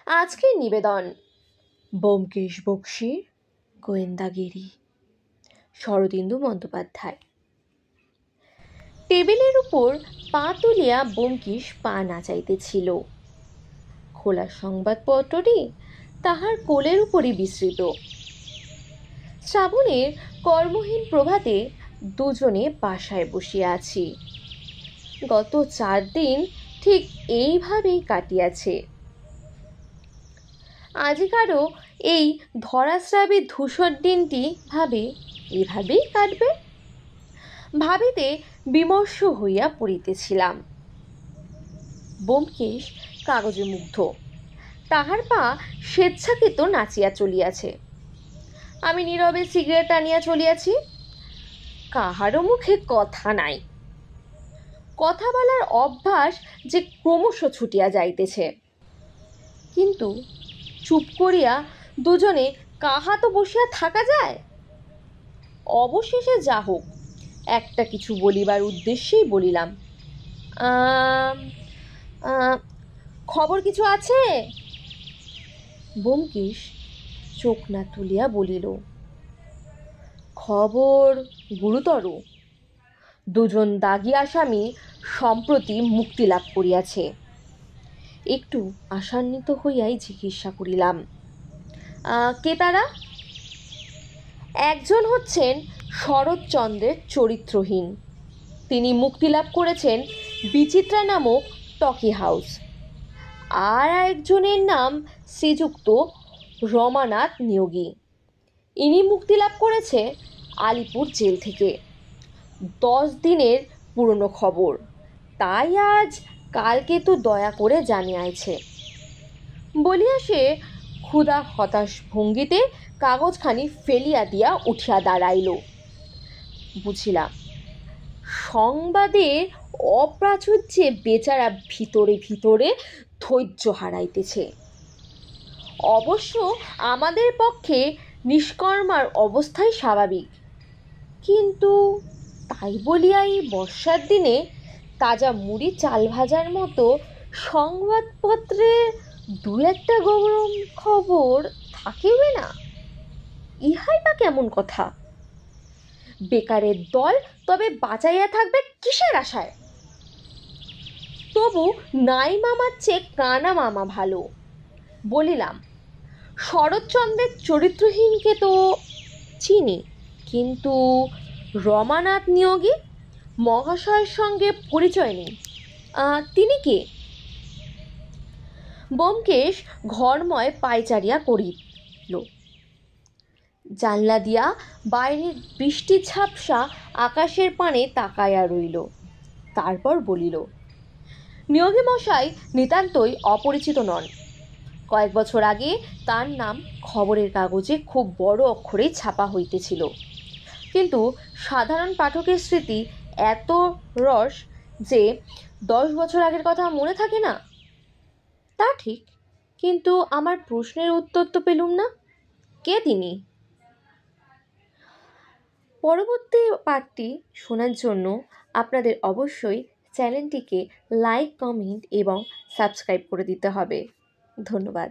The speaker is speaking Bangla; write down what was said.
আজকের নিবেদন ব্যোমকেশ বক্সীর গোয়েন্দাগিরি, শরদিন্দু বন্দ্যোপাধ্যায়। টেবিলের উপর পা তুলিয়া ব্যোমকেশ পা নাচাইতেছিল। খোলা সংবাদপত্রটি তাহার কোলের উপরই বিস্তৃত। শ্রাবণের কর্মহীন প্রভাতে দুজনে বাসায় বসিয়া আছি। গত 4 দিন ঠিক এইভাবেই কাটিয়াছে। আজিকারও এই ধরাশ্রাবী ধূসর দিনটি এভাবেই কাটবে ভাবিতে বিমর্ষ হইয়া পড়িতেছিলাম। ব্যোমকেশ কাগজে মুগ্ধ, তাহার পা স্বেচ্ছাকৃত নাচিয়া চলিয়াছে। আমি নীরবে সিগারেট টানিয়া চলিয়াছি। কাহারও মুখে কথা নাই। কথা বলার অভ্যাস যে ক্রমশ ছুটিয়া যাইতেছে। কিন্তু চুপ করিয়া দুজনে কাহা তো বসিয়া থাকা যায়। অবশেষে যা হোক, একটা কিছু বলিবার উদ্দেশ্যেই বলিলাম, খবর কিছু আছে? ব্যোমকেশ চোখ না তুলিয়া বলিল, খবর গুরুতর। দুজন দাগী আসামি সম্প্রতি মুক্তি লাভ করিয়াছে। একটু আশান্বিত হইয়াই জিজ্ঞাসা করিলাম, কে তারা? একজন হচ্ছেন শরৎচন্দ্রের চরিত্রহীন, তিনি মুক্তি লাভ করেছেন বিচিত্রা নামক টকি হাউস। আর একজনের নাম শ্রীযুক্ত রমানাথ নিয়োগী, ইনি মুক্তি লাভ করেছে আলিপুর জেল থেকে। 10 দিনের পুরনো খবর, তাই আজ কালকে তো দয়া করে জানিয়েছে বলিয়া সে ক্ষুধা হতাশ ভঙ্গিতে কাগজখানি ফেলিয়া দিয়া উঠিয়া দাঁড়াইল। বুঝিলাম, সংবাদের অপ্রাচুর্যে বেচারা ভিতরে ভিতরে ধৈর্য হারাইতেছে। অবশ্য আমাদের পক্ষে নিষ্কর্মার অবস্থাই স্বাভাবিক, কিন্তু তাই বলিয়া এই বর্ষার দিনে তাজা মুড়ি চাল ভাজার মতো সংবাদপত্রে 2-একটা গরম খবর থাকিবে না? ইহাই বা কেমন কথা? বেকারের দল তবে বাঁচাইয়া থাকবে কিসের আশায়? তবু নাই মামার চেয়ে কানা মামা ভালো। বলিলাম, শরৎচন্দ্রের চরিত্রহীনকে তো চিনি, কিন্তু রমানাথ নিয়োগী মহাশয়ের সঙ্গে পরিচয় নেই, তিনি কে? ব্যোমকেশ ঘরময় পায়চারিয়া করিল। জানলা দিয়া বাইরের বৃষ্টি ঝাপসা আকাশের পানে তাকাইয়া রইল। তারপর বলিল, নিয়োগী মশাই নিতান্তই অপরিচিত নন। কয়েক বছর আগে তার নাম খবরের কাগজে খুব বড় অক্ষরে ছাপা হইতেছিল, কিন্তু সাধারণ পাঠকের স্মৃতি এত রস যে 10 বছর আগের কথা মনে থাকে না। তা ঠিক, কিন্তু আমার প্রশ্নের উত্তর তো পেলুম না। কে তিনি? পরবর্তী পার্টটি শোনার জন্য আপনাদের অবশ্যই চ্যানেলটিকে লাইক, কমেন্ট এবং সাবস্ক্রাইব করে দিতে হবে। ধন্যবাদ।